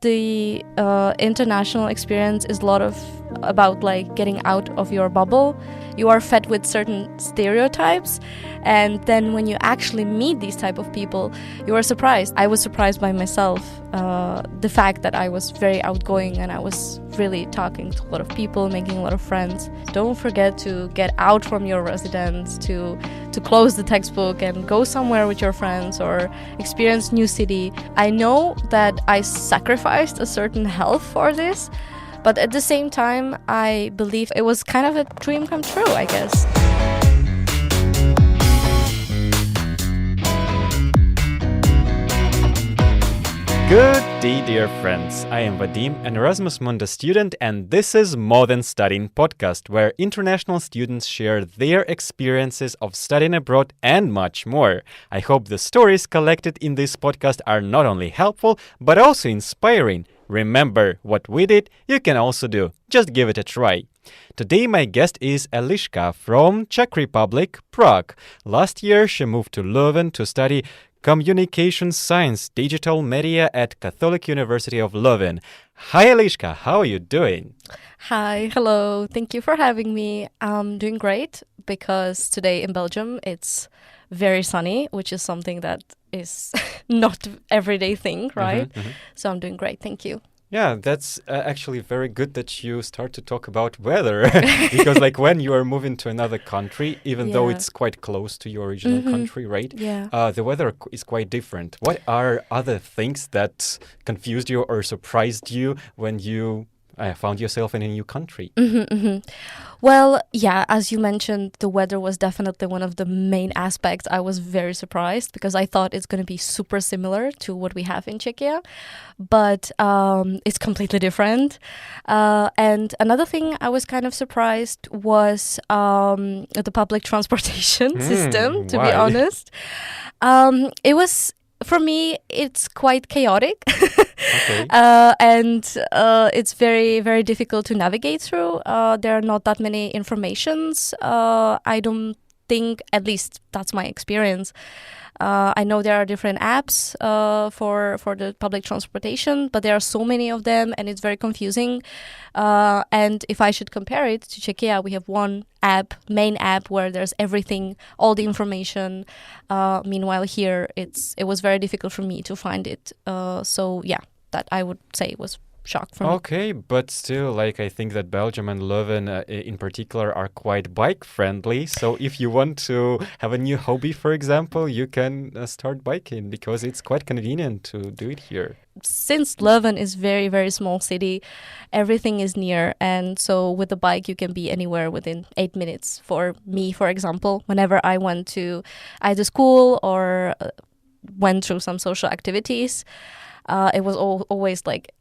the international experience is a lot of about like getting out of your bubble. You are fed with certain stereotypes, and then when you actually meet these type of people, you are surprised. I was surprised by myself, the fact that I was very outgoing and I was really talking to a lot of people, making a lot of friends. Don't forget to get out from your residence, to close the textbook and go somewhere with your friends or experience new city. I know that I sacrificed a certain health for this, but at the same time, I believe it was kind of a dream come true, I guess. Good day, dear friends. I am Vadim, an Erasmus Mundus student, and this is More Than Studying podcast, where international students share their experiences of studying abroad and much more. I hope the stories collected in this podcast are not only helpful, but also inspiring. Remember, what we did, you can also do. Just give it a try. Today my guest is Eliška from Czech Republic, Prague. Last year she moved to Leuven to study Communication Science, Digital Media at Catholic University of Leuven. Hi Eliška, how are you doing? Hi, hello. Thank you for having me. I'm doing great because today in Belgium it's very sunny, which is something that is not everyday thing, right? So I'm doing great. Thank you. Yeah, that's actually very good that you start to talk about weather because like when you are moving to another country, even though it's quite close to your original country, right? Yeah. The weather is quite different. What are other things that confused you or surprised you when you found yourself in a new country? Well, yeah, as you mentioned, the weather was definitely one of the main aspects. I was very surprised because I thought it's going to be super similar to what we have in Czechia, but it's completely different. And another thing I was kind of surprised was the public transportation system, to be honest. It was, for me, it's quite chaotic. Okay. And it's very, very difficult to navigate through. There are not that many informations. I don't think, at least that's my experience. I know there are different apps for the public transportation, but there are so many of them and it's very confusing. And if I should compare it to Czechia, we have one app, main app, where there's everything, all the information. Meanwhile here, it was very difficult for me to find it. So yeah, that I would say was shock for me. Okay, but still, like, I think that Belgium and Leuven in particular are quite bike friendly. So if you want to have a new hobby, for example, you can start biking because it's quite convenient to do it here. Since Leuven is very, very small city, everything is near. And so with the bike, you can be anywhere within 8 minutes. For me, for example, whenever I went to either school or went through some social activities, it was always like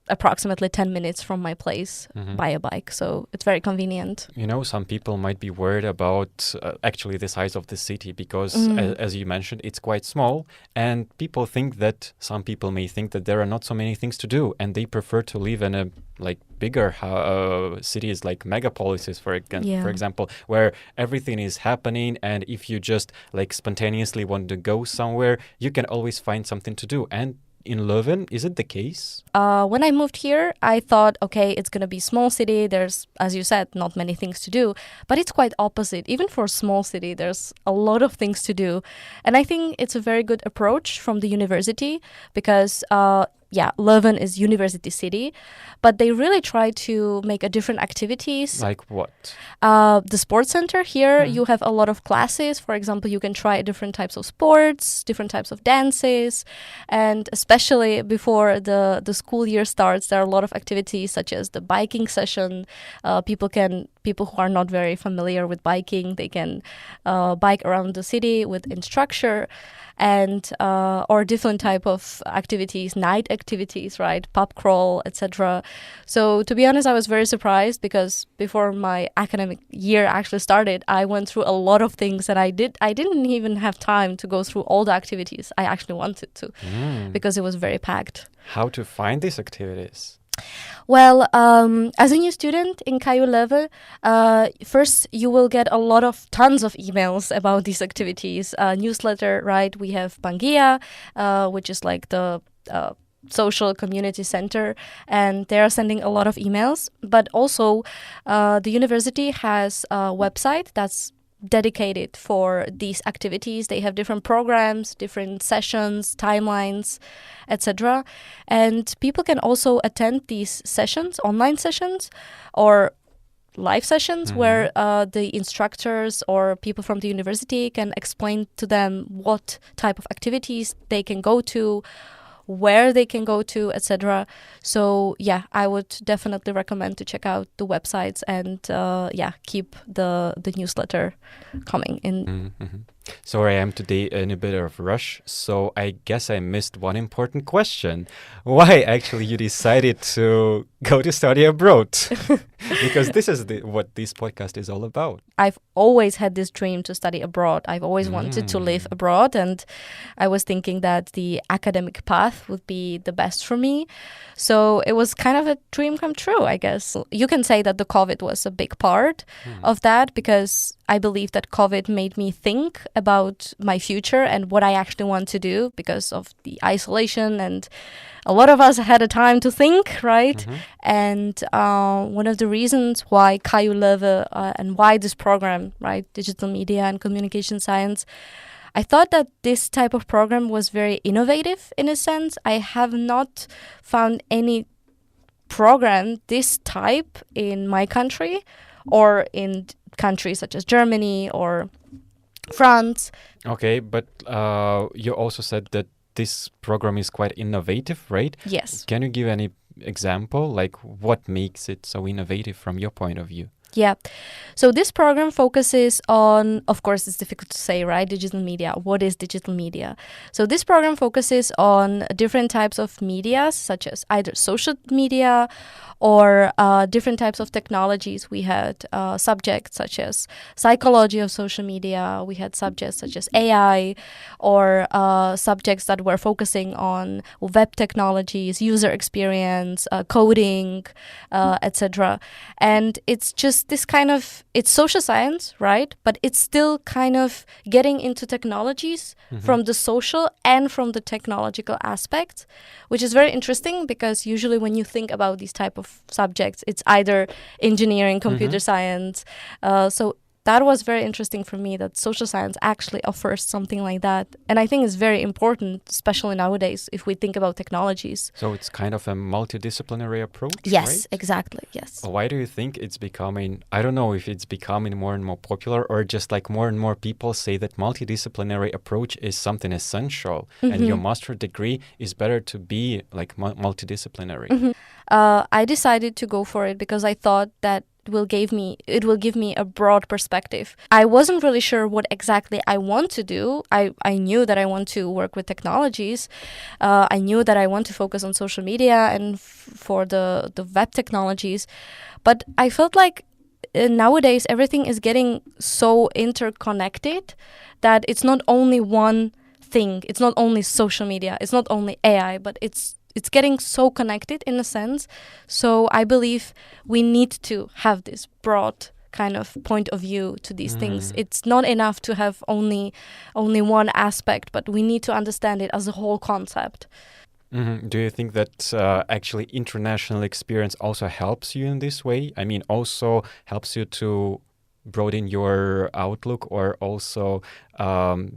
approximately 10 minutes from my place by a bike. So it's very convenient. You know, some people might be worried about actually the size of the city because, as you mentioned, it's quite small. And some people may think that there are not so many things to do and they prefer to live in a bigger cities like megapolises, for example, where everything is happening. And if you just spontaneously want to go somewhere, you can always find something to do. And in Leuven, is it the case? When I moved here, I thought, okay, it's going to be small city. There's, as you said, not many things to do. But it's quite opposite. Even for a small city, there's a lot of things to do. And I think it's a very good approach from the university because Leuven is university city, but they really try to make a different activities. Like what? The sports center here, you have a lot of classes. For example, you can try different types of sports, different types of dances, and especially before the school year starts, there are a lot of activities such as the biking session. People who are not very familiar with biking, they can bike around the city with instructor. And or different type of activities, night activities, right, pub crawl, etc. So to be honest, I was very surprised because before my academic year actually started, I went through a lot of things that I didn't even have time to go through all the activities I actually wanted to because it was very packed. How to find these activities? Well, as a new student in KU Leuven, first you will get tons of emails about these activities. Newsletter, right? We have Pangaea, which is like the social community center, and they are sending a lot of emails. But also, the university has a website that's dedicated for these activities. They have different programs, different sessions, timelines, etc. And people can also attend these sessions, online sessions, or live sessions where the instructors or people from the university can explain to them what type of activities they can go to, where they can go to, etc. So yeah, I would definitely recommend to check out the websites and keep the newsletter coming in. Sorry, I am today in a bit of a rush, so I guess I missed one important question. Why actually you decided to go to study abroad? Because this is what this podcast is all about. I've always had this dream to study abroad. I've always wanted to live abroad, and I was thinking that the academic path would be the best for me. So it was kind of a dream come true, I guess. You can say that the COVID was a big part of that, because I believe that COVID made me think about my future and what I actually want to do because of the isolation, and a lot of us had a time to think, right? And one of the reasons why KU Leuven and why this program, right, Digital Media and Communication Science, I thought that this type of program was very innovative in a sense. I have not found any program this type in my country or in countries such as Germany or France. Okay, but you also said that this program is quite innovative, right? Yes. Can you give any example, like what makes it so innovative from your point of view? Yeah. So this program focuses on, of course, it's difficult to say, right? Digital media. What is digital media? So this program focuses on different types of media, such as either social media or different types of technologies. We had subjects such as psychology of social media. We had subjects such as AI, or subjects that were focusing on web technologies, user experience, coding, etc. And it's just this kind of, it's social science, right? But it's still kind of getting into technologies from the social and from the technological aspect, which is very interesting, because usually when you think about these type of subjects, it's either engineering, computer science. So that was very interesting for me, that social science actually offers something like that. And I think it's very important, especially nowadays, if we think about technologies. So it's kind of a multidisciplinary approach, yes, right? Exactly, yes. Why do you think it's becoming, I don't know if it's becoming more and more popular, or just like more and more people say that multidisciplinary approach is something essential, and your master degree is better to be like multidisciplinary. I decided to go for it because I thought that it will give me a broad perspective. I wasn't really sure what exactly I want to do. I knew that I want to work with technologies. I knew that I want to focus on social media and for the web technologies. But I felt like nowadays everything is getting so interconnected that it's not only one thing. It's not only social media. It's not only AI, but it's getting so connected in a sense. So I believe we need to have this broad kind of point of view to these things. It's not enough to have only one aspect, but we need to understand it as a whole concept. Do you think that actually international experience also helps you in this way? I mean, also helps you to broaden your outlook, or also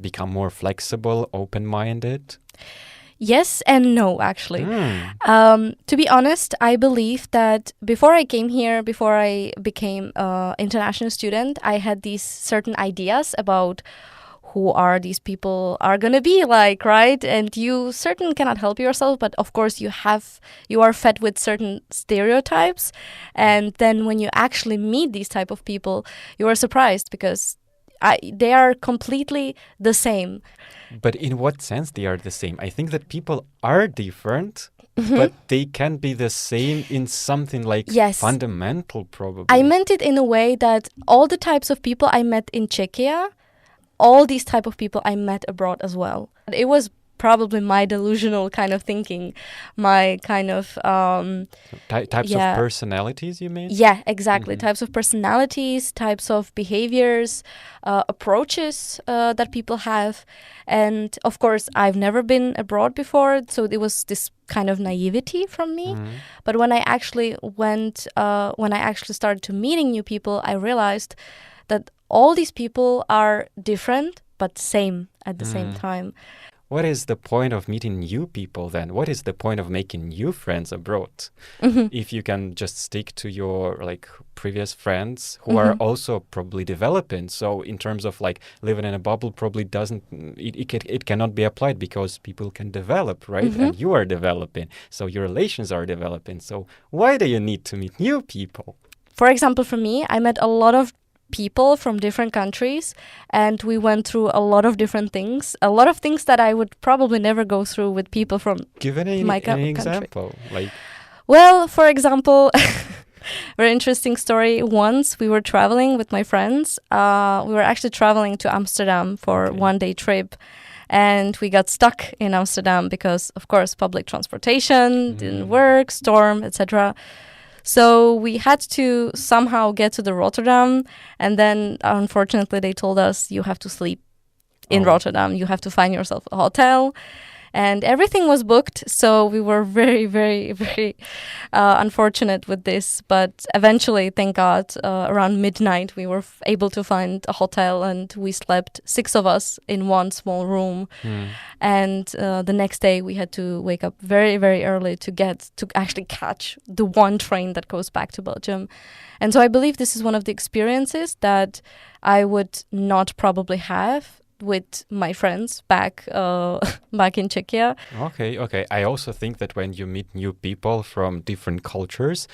become more flexible, open-minded? Yes and no, actually. To be honest, I believe that before I came here, before I became an international student, I had these certain ideas about who are these people are going to be like, right? And you certainly cannot help yourself, but of course you are fed with certain stereotypes. And then when you actually meet these type of people, you are surprised because they are completely the same. But in what sense they are the same? I think that people are different, but they can be the same in something like fundamental, probably. I meant it in a way that all the types of people I met in Czechia, all these type of people I met abroad as well. It was probably my delusional kind of thinking, my kind of Types of personalities, you mean? Yeah, exactly. Types of personalities, types of behaviors, approaches that people have. And of course, I've never been abroad before, so it was this kind of naivety from me. But when I actually started to meeting new people, I realized that all these people are different but same at the same time. What is the point of meeting new people then? What is the point of making new friends abroad? If you can just stick to your previous friends who are also probably developing. So in terms of living in a bubble probably it cannot be applied because people can develop, right? And you are developing. So your relations are developing. So why do you need to meet new people? For example, for me, I met a lot of people from different countries, and we went through a lot of different things, a lot of things that I would probably never go through with people from my country. Example. Well, for example, very interesting story. Once we were traveling with my friends. We were actually traveling to Amsterdam for a one-day trip, and we got stuck in Amsterdam because, of course, public transportation didn't work, storm, etc. So we had to somehow get to the Rotterdam, and then unfortunately they told us you have to sleep in Rotterdam. You have to find yourself a hotel, and everything was booked. So we were very, very, very unfortunate with this. But eventually, thank God, around midnight, we were able to find a hotel, and we slept 6 of us in one small room. And the next day, we had to wake up very, very early to actually catch the one train that goes back to Belgium. And so I believe this is one of the experiences that I would not probably have with my friends back in Czechia. Okay. I also think that when you meet new people from different cultures,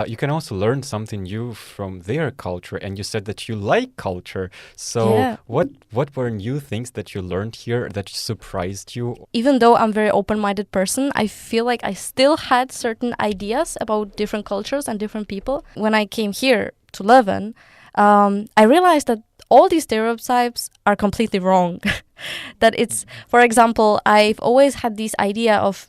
you can also learn something new from their culture. And you said that you like culture. So what were new things that you learned here that surprised you? Even though I'm a very open-minded person, I feel like I still had certain ideas about different cultures and different people. When I came here to Leuven, I realized that all these stereotypes are completely wrong. That it's, for example, I've always had this idea of,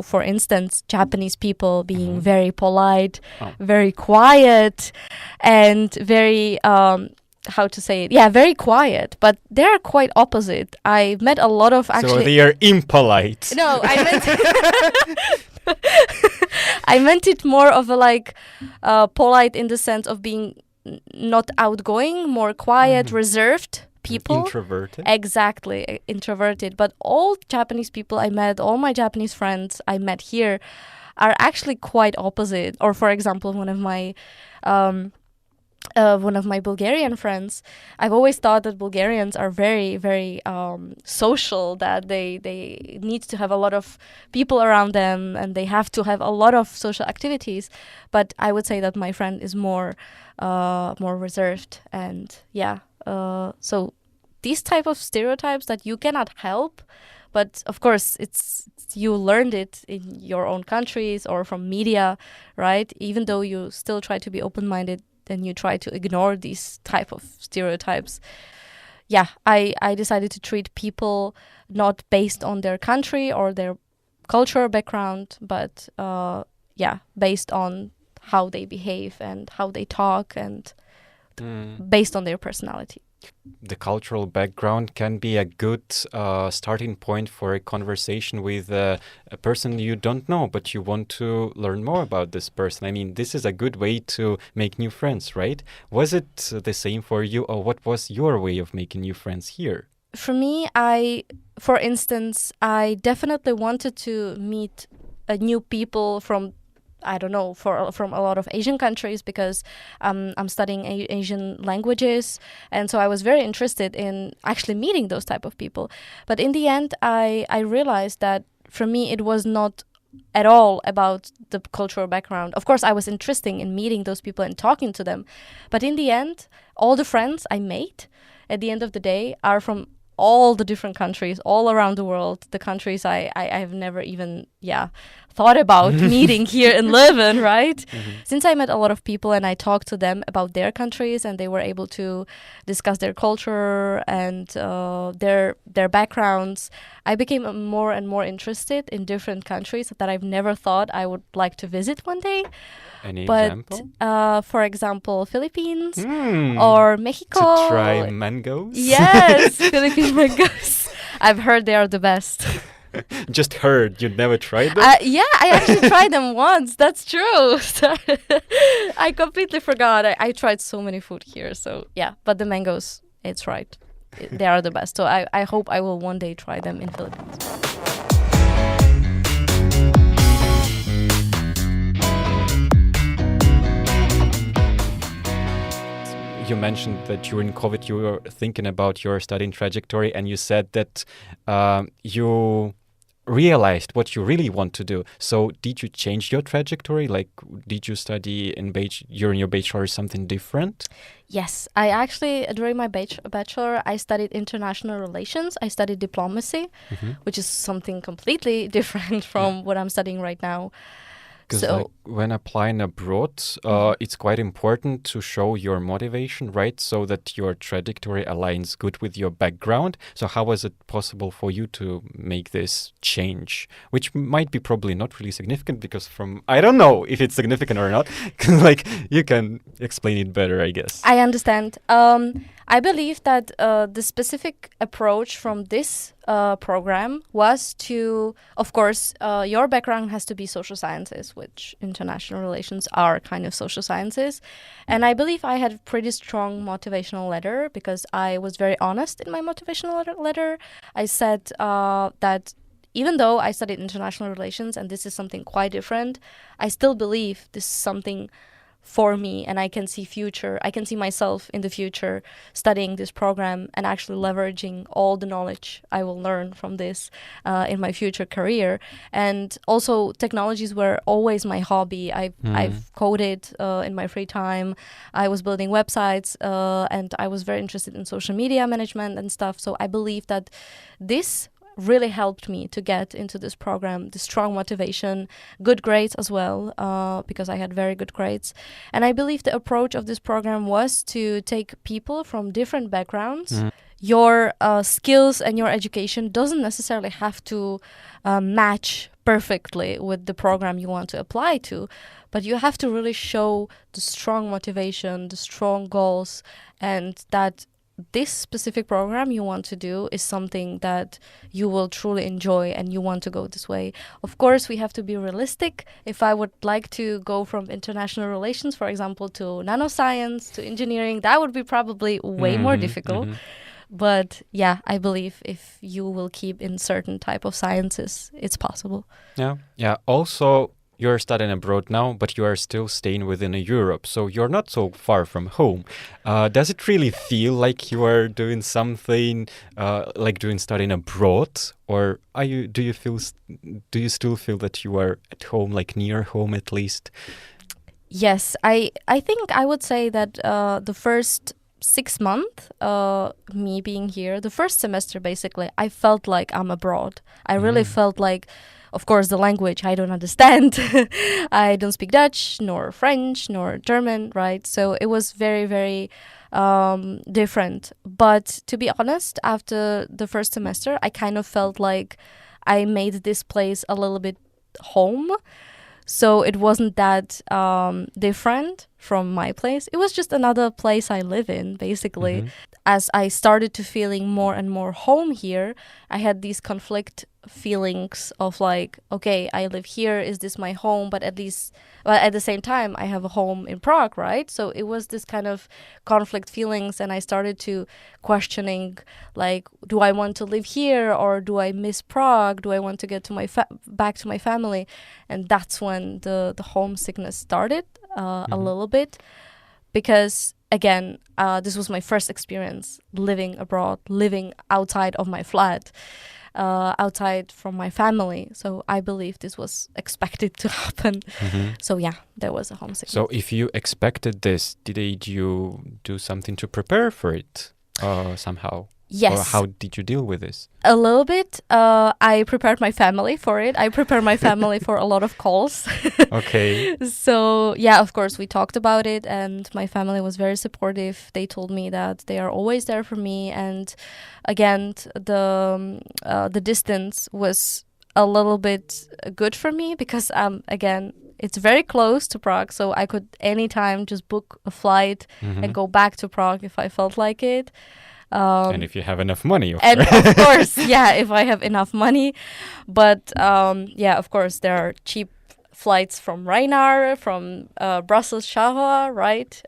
for instance, Japanese people being very polite, very quiet, and very, very quiet. But they're quite opposite. I've met a lot of actually... So they are impolite. No, I meant... I meant it more of a polite in the sense of being not outgoing, more quiet, reserved people. Introverted. Exactly, introverted. But all Japanese people I met, all my Japanese friends I met here are actually quite opposite. Or for example, one of my Bulgarian friends, I've always thought that Bulgarians are very, very social, that they need to have a lot of people around them and they have to have a lot of social activities. But I would say that my friend is more reserved, and so these type of stereotypes that you cannot help, but of course it's you learned it in your own countries or from media, right? Even though you still try to be open-minded, then you try to ignore these type of stereotypes. I decided to treat people not based on their country or their cultural background, but based on how they behave and how they talk, and based on their personality. The cultural background can be a good starting point for a conversation with a person you don't know, but you want to learn more about this person. I mean, this is a good way to make new friends, right? Was it the same for you, or what was your way of making new friends here? For me, for instance, I definitely wanted to meet new people from from a lot of Asian countries, because I'm studying Asian languages, and so I was very interested in actually meeting those type of people. But in the end, I realized that for me it was not at all about the cultural background. Of course, I was interested in meeting those people and talking to them, but in the end, all the friends I made at the end of the day are from all the different countries all around the world, the countries I have never even thought about meeting here in Leuven, right? Since I met a lot of people and I talked to them about their countries and they were able to discuss their culture and their backgrounds, I became more and more interested in different countries that I've never thought I would like to visit one day. Any example? For example, Philippines or Mexico. To try mangoes? Yes, Philippine mangoes. I've heard they are the best. Just heard. You'd never tried them? Yeah, I actually tried them once. That's true. I completely forgot. I tried so many food here. So yeah, but the mangoes, it's right. They are the best. So I hope I will one day try them in Philippines. You mentioned that during COVID you were thinking about your studying trajectory, and you said that you realized what you really want to do. So did you change your trajectory? Like, did you study during your bachelor something different? Yes, I actually, during my bachelor, I studied international relations. I studied diplomacy, which is something completely different from what I'm studying right now. Because when applying abroad, it's quite important to show your motivation, right? So that your trajectory aligns good with your background. So how was it possible for you to make this change? Which might be probably not really significant because I don't know if it's significant or not. Like, you can explain it better, I guess. I understand. I believe that the specific approach from this program was to, of course, your background has to be social sciences, which international relations are kind of social sciences. And I believe I had a pretty strong motivational letter because I was very honest in my motivational letter. I said that even though I studied international relations and this is something quite different, I still believe this is something for me, and I can see myself in the future studying this program and actually leveraging all the knowledge I will learn from this in my future career. And also, technologies were always my hobby. I've coded in my free time. I was building websites and I was very interested in social media management and stuff. So I believe that this really helped me to get into this program, the strong motivation, good grades as well, because I had very good grades. And I believe the approach of this program was to take people from different backgrounds. Your skills and your education doesn't necessarily have to match perfectly with the program you want to apply to, but you have to really show the strong motivation, the strong goals, and that this specific program you want to do is something that you will truly enjoy and you want to go this way. Of course, we have to be realistic. If I would like to go from international relations, for example, to nanoscience, to engineering, that would be probably way more difficult. But yeah, I believe if you will keep in certain type of sciences, it's possible. Yeah. Also, you're studying abroad now, but you are still staying within Europe, so you're not so far from home. Does it really feel like you are doing something like studying abroad, or do you still feel that you are at home, like near home at least? Yes, I think I would say that the first 6 months, me being here, the first semester basically, I felt like I'm abroad. I really felt like, of course, the language I don't understand. I don't speak Dutch, nor French, nor German, right? So it was very, very different. But to be honest, after the first semester, I kind of felt like I made this place a little bit home. So it wasn't that different from my place. It was just another place I live in, basically. As I started to feeling more and more home here, I had these conflict feelings of like, okay, I live here, is this my home? But at the same time, I have a home in Prague, right? So it was this kind of conflict feelings, and I started to questioning, like, do I want to live here or do I miss Prague? Do I want to get to back to my family? And that's when the homesickness started a little bit, because again, this was my first experience living abroad, living outside of my flat, outside from my family. So I believe this was expected to happen. So yeah, there was a homesickness. So if you expected this, did you do something to prepare for it somehow? Yes. Or how did you deal with this? A little bit. I prepared my family for it. I prepared my family for a lot of calls. Okay. So, yeah, of course, we talked about it, and my family was very supportive. They told me that they are always there for me. And again, the distance was a little bit good for me because, again, it's very close to Prague. So I could anytime just book a flight and go back to Prague if I felt like it. And if you have enough money, of and course. of course, yeah, if I have enough money. But yeah, of course, there are cheap flights from Ryanair, from Brussels Charleroi, right?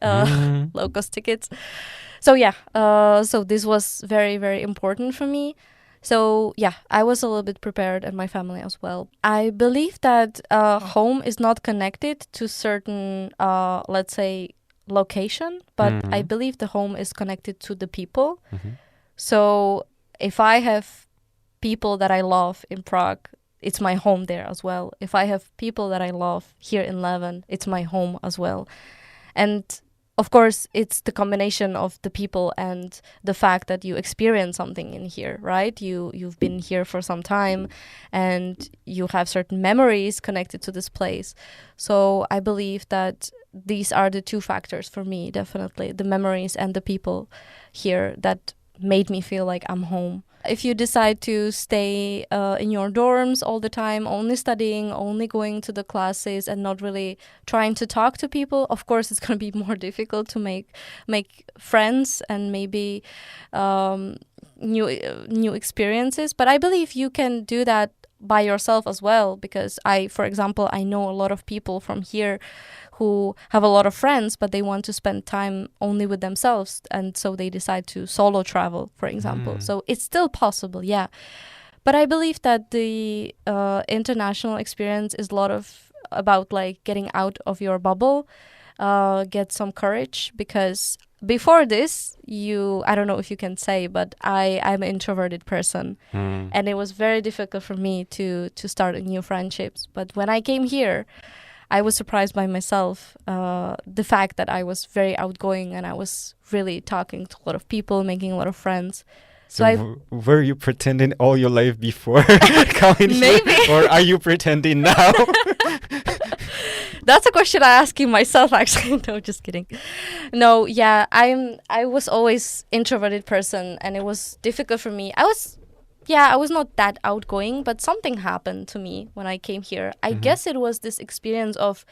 Low-cost tickets. So yeah, so this was very, very important for me. So yeah, I was a little bit prepared, and my family as well. I believe that home is not connected to certain, let's say, location, but I believe the home is connected to the people. So if I have people that I love in Prague, it's my home there as well. If I have people that I love here in Leuven, it's my home as well. And of course, it's the combination of the people and the fact that you experience something in here, right? You've been here for some time and you have certain memories connected to this place. So I believe that these are the two factors for me, definitely, the memories and the people here that made me feel like I'm home. If you decide to stay in your dorms all the time, only studying, only going to the classes and not really trying to talk to people, of course it's going to be more difficult to make friends and maybe new experiences. But I believe you can do that by yourself as well, because for example, I know a lot of people from here who have a lot of friends, but they want to spend time only with themselves, and so they decide to solo travel, for example. So it's still possible, yeah. But I believe that the international experience is a lot about like getting out of your bubble, get some courage, because before this, I don't know if you can say, but I'm an introverted person, and it was very difficult for me to start new friendships. But when I came here, I was surprised by myself, the fact that I was very outgoing and I was really talking to a lot of people, making a lot of friends. So were you pretending all your life before coming Maybe. here? Or are you pretending now? That's a question I ask you myself, actually. No, just kidding. No, yeah, I was always introverted person, and it was difficult for me. I was not that outgoing, but something happened to me when I came here. I guess it was this experience of,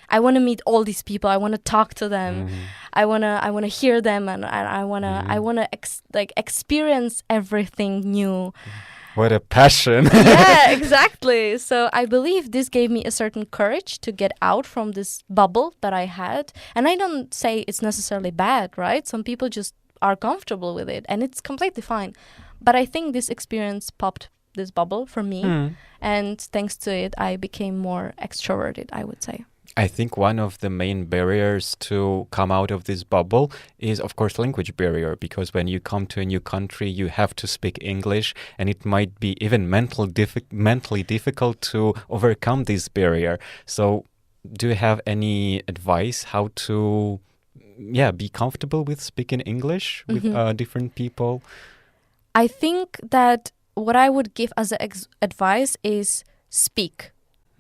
I want to meet all these people. I want to talk to them. I want to hear them, and I want to experience everything new. What a passion. Yeah, exactly. So I believe this gave me a certain courage to get out from this bubble that I had. And I don't say it's necessarily bad, right? Some people just are comfortable with it, and it's completely fine. But I think this experience popped this bubble for me. And thanks to it, I became more extroverted, I would say. I think one of the main barriers to come out of this bubble is, of course, language barrier, because when you come to a new country, you have to speak English, and it might be even mentally difficult to overcome this barrier. So do you have any advice how to be comfortable with speaking English with different people? I think that what I would give as advice is speak.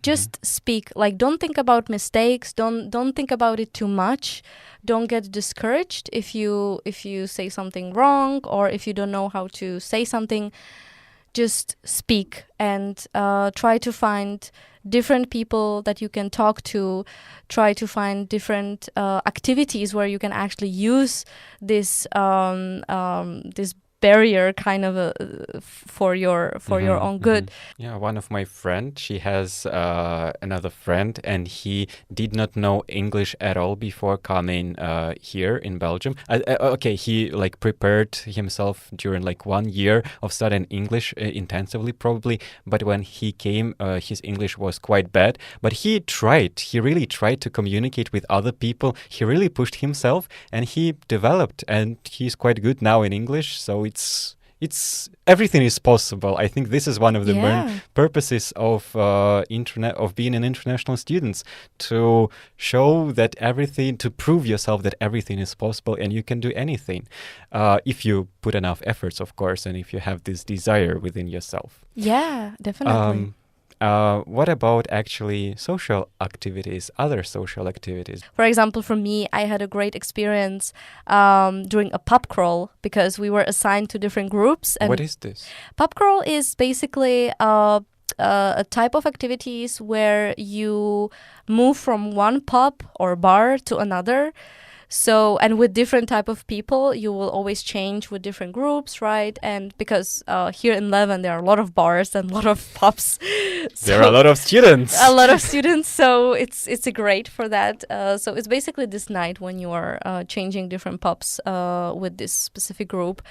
Just speak. Like, don't think about mistakes. Don't think about it too much. Don't get discouraged if you say something wrong, or if you don't know how to say something. Just speak and try to find different people that you can talk to. Try to find different activities where you can actually use this this barrier kind of for your own good. Yeah, one of my friend, she has another friend, and he did not know English at all before coming here in Belgium. Okay, he like prepared himself during like 1 year of studying English intensively probably, but when he came, his English was quite bad, but he really tried to communicate with other people. He really pushed himself, and he developed, and he's quite good now in English. So it's everything is possible. I think this is one of the main purposes of being an international student, to show that to prove yourself that everything is possible and you can do anything, if you put enough efforts, of course, and if you have this desire within yourself. Yeah, definitely. What about actually social activities, other social activities? For example, for me, I had a great experience during a pub crawl, because we were assigned to different groups. And what is this? Pub crawl is basically a type of activities where you move from one pub or bar to another. So, and with different type of people, you will always change with different groups, right? And because here in Leuven, there are a lot of bars and a lot of pubs. There are a lot of students. A lot of students, so it's great for that. So it's basically this night when you are changing different pubs with this specific group.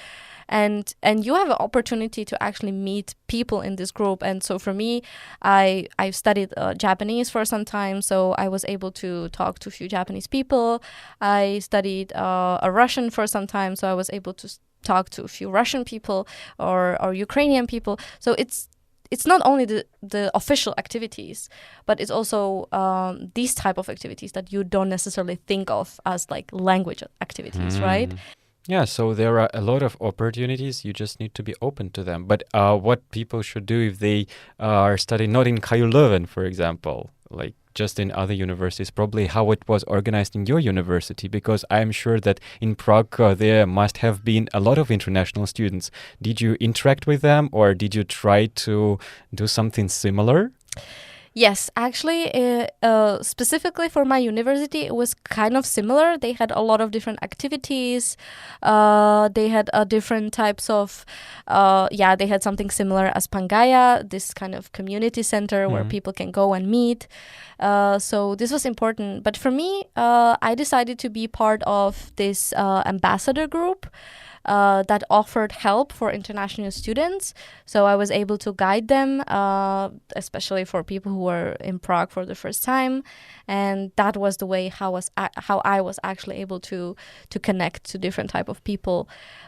And you have an opportunity to actually meet people in this group. And so for me, I've studied Japanese for some time, so I was able to talk to a few Japanese people. I studied a Russian for some time, so I was able to talk to a few Russian people or Ukrainian people. So it's not only the official activities, but it's also these type of activities that you don't necessarily think of as like language activities, right? Yeah, so there are a lot of opportunities. You just need to be open to them. But what people should do if they are studying not in KU Leuven, for example, like just in other universities, probably how it was organized in your university, because I'm sure that in Prague there must have been a lot of international students. Did you interact with them, or did you try to do something similar? Yes, actually, specifically for my university, it was kind of similar. They had a lot of different activities. They had different types of, they had something similar as Pangaya, this kind of community center where people can go and meet. So this was important. But for me, I decided to be part of this ambassador group that offered help for international students. So I was able to guide them, especially for people who were in Prague for the first time. And that was the way how I was actually able to connect to different type of people.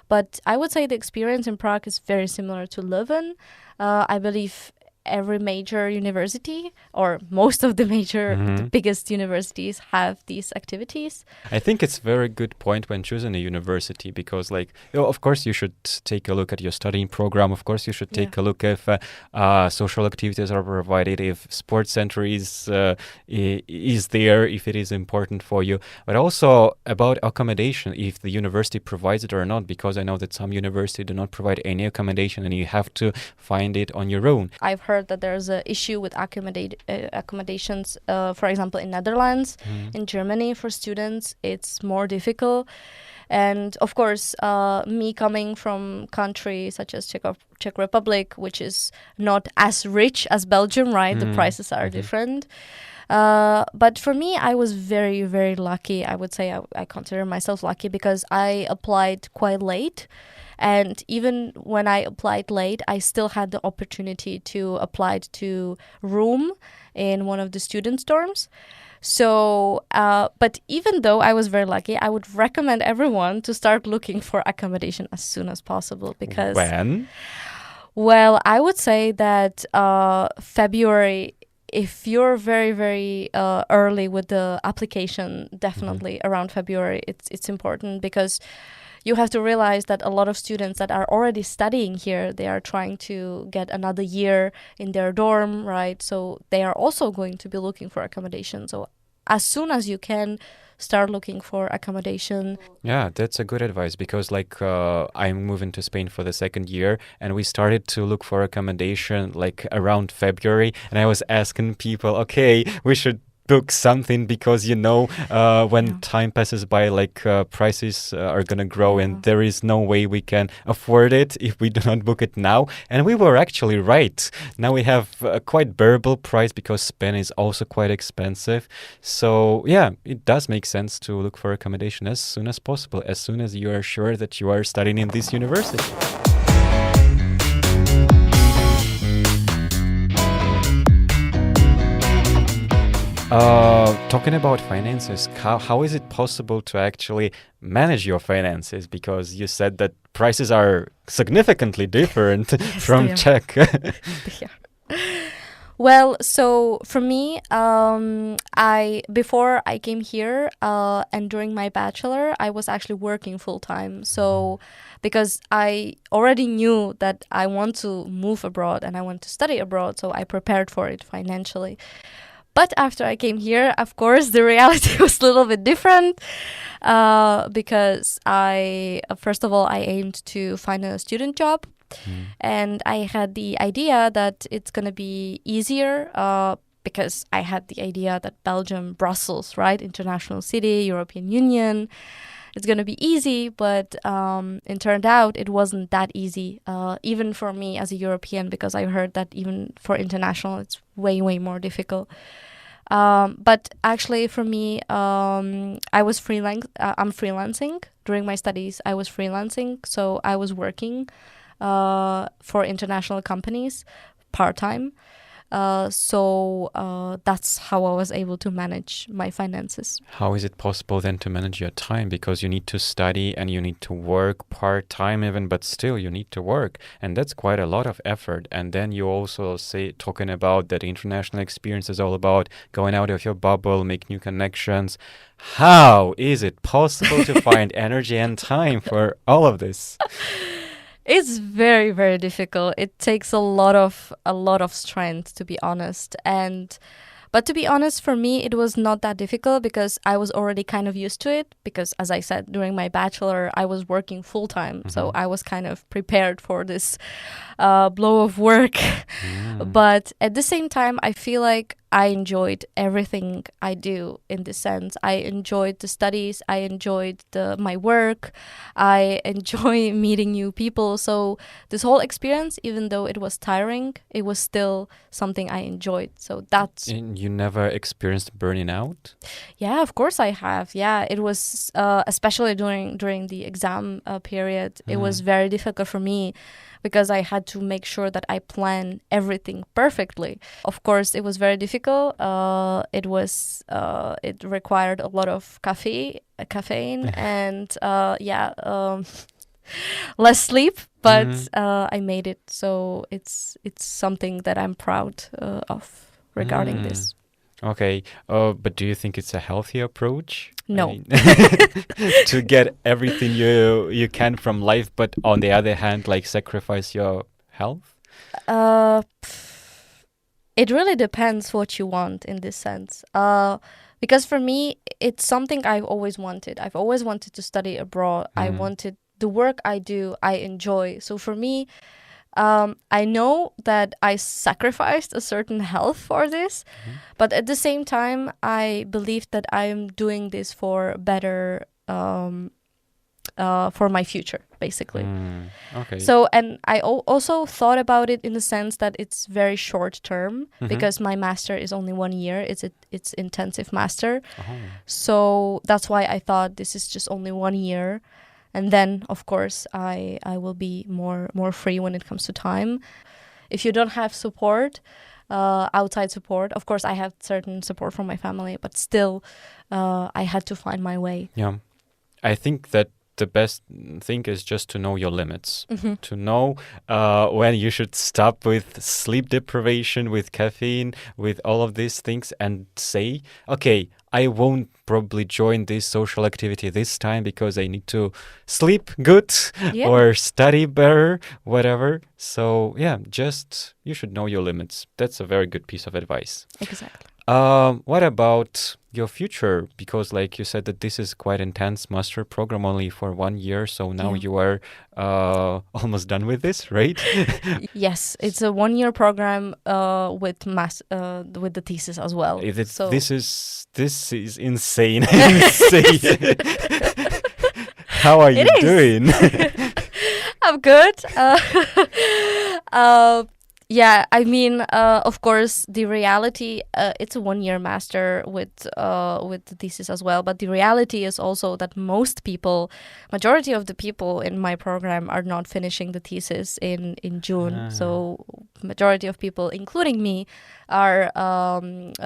But I would say the experience in Prague is very similar to Leuven. I believe every major university, or most of the the biggest universities, have these activities. I think it's a very good point when choosing a university, because of course you should take a look at your studying program. Of course you should take a look if social activities are provided, if sports center is there, if it is important for you, but also about accommodation, if the university provides it or not, because I know that some universities do not provide any accommodation and you have to find it on your own. I've heard that there's an issue with accommodations, for example, in Netherlands, in Germany for students, it's more difficult. And of course, me coming from countries such as Czech Republic, which is not as rich as Belgium, right? The prices are different. But for me, I was very, very lucky. I would say I consider myself lucky because I applied quite late. And even when I applied late, I still had the opportunity to apply to room in one of the students' dorms. So, but even though I was very lucky, I would recommend everyone to start looking for accommodation as soon as possible. Because when? Well, I would say that February, if you're very, very early with the application, definitely around February, it's important, because you have to realize that a lot of students that are already studying here, they are trying to get another year in their dorm, right? So they are also going to be looking for accommodation. So as soon as you can, start looking for accommodation. Yeah, that's a good advice, because I'm moving to Spain for the second year, and we started to look for accommodation around February, and I was asking people, okay, we should book something, because when time passes by, prices are gonna grow, and there is no way we can afford it if we do not book it now. And we were actually right. Now we have a quite bearable price, because Spain is also quite expensive. So yeah, it does make sense to look for accommodation as soon as possible, as soon as you are sure that you are studying in this university. Talking about finances, how is it possible to actually manage your finances? Because you said that prices are significantly different from Czech. Well, so for me, before I came here and during my bachelor, I was actually working full time. So because I already knew that I want to move abroad and I want to study abroad, so I prepared for it financially. But after I came here, of course, the reality was a little bit different because first of all, I aimed to find a student job. And I had the idea that it's going to be easier because I had the idea that Belgium, Brussels, right, international city, European Union, it's going to be easy. But it turned out it wasn't that easy, even for me as a European, because I heard that even for international, it's way, way more difficult. But actually for me, I'm freelancing. During my studies, I was freelancing. So I was working for international companies part-time. So that's how I was able to manage my finances. How is it possible then to manage your time? Because you need to study and you need to work part-time even, but still you need to work. And that's quite a lot of effort. And then you also talking about that international experience is all about going out of your bubble, make new connections. How is it possible to find energy and time for all of this? It's very, very difficult. It takes a lot of strength, to be honest. But to be honest, for me, it was not that difficult because I was already kind of used to it. Because, as I said, during my bachelor, I was working full time, so I was kind of prepared for this blow of work. But at the same time, I feel like I enjoyed everything I do in this sense. I enjoyed the studies. I enjoyed my work. I enjoy meeting new people. So this whole experience, even though it was tiring, it was still something I enjoyed. So that's... And you never experienced burning out? Yeah, of course I have. Yeah, it was especially during the exam period. It was very difficult for me because I had to make sure that I plan everything perfectly. Of course, it was very difficult. It required a lot of caffeine and less sleep, but I made it. So it's something that I'm proud of regarding this. Okay, but do you think it's a healthy approach? No. I mean, to get everything you can from life, but on the other hand, like sacrifice your health? It really depends what you want in this sense. Because for me, it's something I've always wanted. I've always wanted to study abroad. I wanted the work I do, I enjoy. So for me, I know that I sacrificed a certain health for this, but at the same time, I believe that I am doing this for better, for my future, basically. Okay. So, and I also thought about it in the sense that it's very short term because my master is only 1 year. It's intensive master. So that's why I thought this is just only 1 year. And then, of course, I will be more free when it comes to time. If you don't have support, outside support, of course, I have certain support from my family, but still, I had to find my way. Yeah, I think that the best thing is just to know your limits, to know when you should stop with sleep deprivation, with caffeine, with all of these things, and say, okay, I won't probably join this social activity this time because I need to sleep good or study better, whatever. So yeah, just you should know your limits. That's a very good piece of advice. Exactly. What about your future? Because like you said that this is quite intense master program only for 1 year. So now you are almost done with this, right? Yes, it's a 1 year program with the thesis as well. This is insane. Insane. How are you doing? I'm good. Yeah, I mean, of course, the reality, it's a 1-year master with the thesis as well. But the reality is also that majority of the people in my program are not finishing the thesis in June. So majority of people, including me, are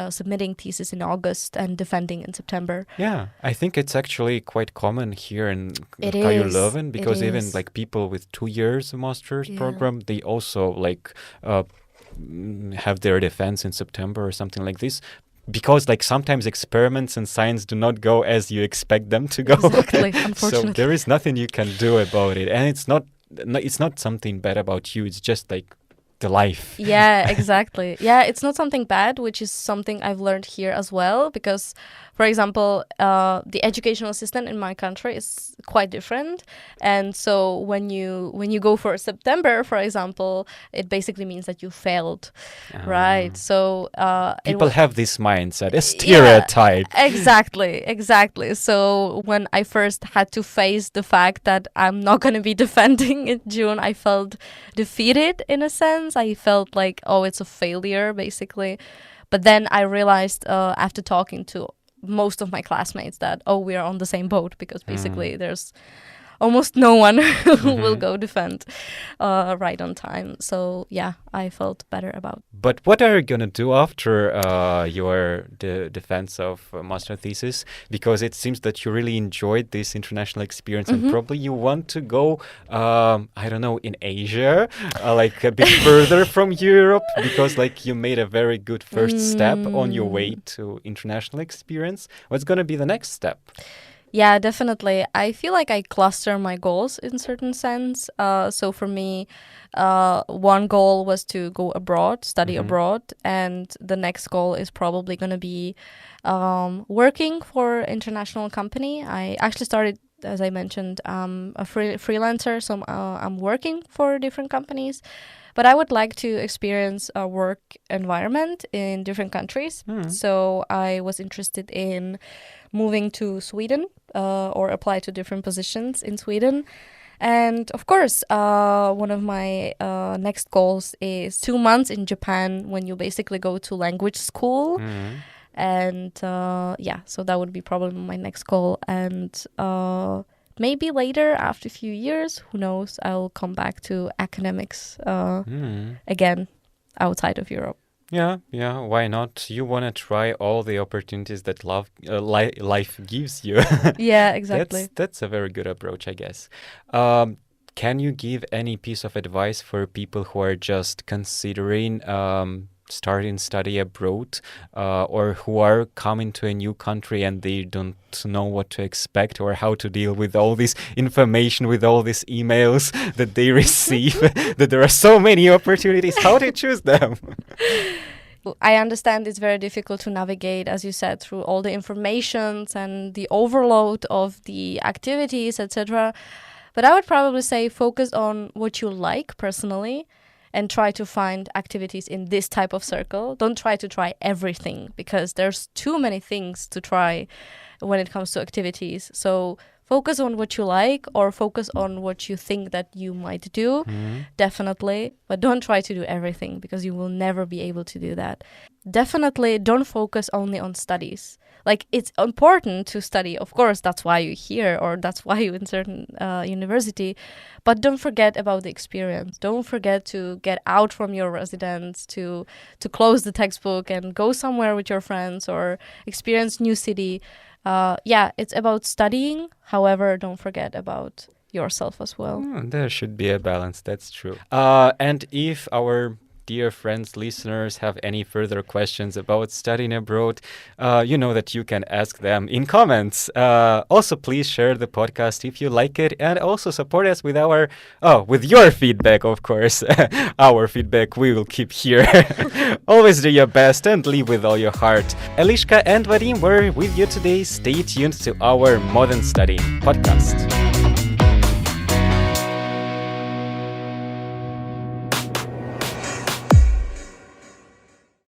submitting thesis in August and defending in September. Yeah, I think it's actually quite common here in KU Leuven, because even like people with 2 years master's program, they also like have their defense in September or something like this. Because like sometimes experiments in science do not go as you expect them to go. Exactly, unfortunately. So there is nothing you can do about it. And it's not something bad about you. It's just like the life. Yeah, exactly. Yeah, it's not something bad, which is something I've learned here as well. Because, for example, the educational system in my country is quite different. And so when you go for September, for example, it basically means that you failed, right? So people have this mindset, a stereotype. Yeah, exactly. So when I first had to face the fact that I'm not going to be defending in June, I felt defeated in a sense. I felt like, oh, it's a failure, basically. But then I realized after talking to most of my classmates that, oh, we are on the same boat, because basically there's almost no one who will go defend right on time. So yeah, I felt better about. But what are you gonna do after your defense of master thesis? Because it seems that you really enjoyed this international experience, and probably you want to go, I don't know, in Asia, like a bit further from Europe, because like you made a very good first step on your way to international experience. What's gonna be the next step? Yeah, definitely. I feel like I cluster my goals in certain sense. So for me, one goal was to go abroad, study abroad. And the next goal is probably going to be working for an international company. I actually started, as I mentioned, a freelancer. So I'm working for different companies. But I would like to experience a work environment in different countries. So I was interested in moving to Sweden or apply to different positions in Sweden. And of course, one of my next goals is 2 months in Japan, when you basically go to language school. And so that would be probably my next goal. And maybe later, after a few years, who knows, I'll come back to academics again outside of Europe. Yeah, why not? You want to try all the opportunities that life gives you. Yeah, exactly. That's a very good approach, I guess. Can you give any piece of advice for people who are just considering starting study abroad, or who are coming to a new country and they don't know what to expect or how to deal with all this information, with all these emails that they receive, that there are so many opportunities, how to choose them? I understand it's very difficult to navigate, as you said, through all the informations and the overload of the activities, etc. But I would probably say focus on what you like personally, and try to find activities in this type of circle. Don't try to try everything, because there's too many things to try when it comes to activities. So focus on what you like, or focus on what you think that you might do, definitely. But don't try to do everything, because you will never be able to do that. Definitely don't focus only on studies. Like, it's important to study. Of course, that's why you're here, or that's why you're in certain university. But don't forget about the experience. Don't forget to get out from your residence, to close the textbook and go somewhere with your friends or experience new city. It's about studying. However, don't forget about yourself as well. There should be a balance. That's true. And if our dear friends, listeners, have any further questions about studying abroad, you know that you can ask them in comments. Also, please share the podcast if you like it, and also support us with with your feedback, of course. Our feedback we will keep here. Always do your best and live with all your heart. Eliška and Vadim were with you today. Stay tuned to our Modern Studying podcast.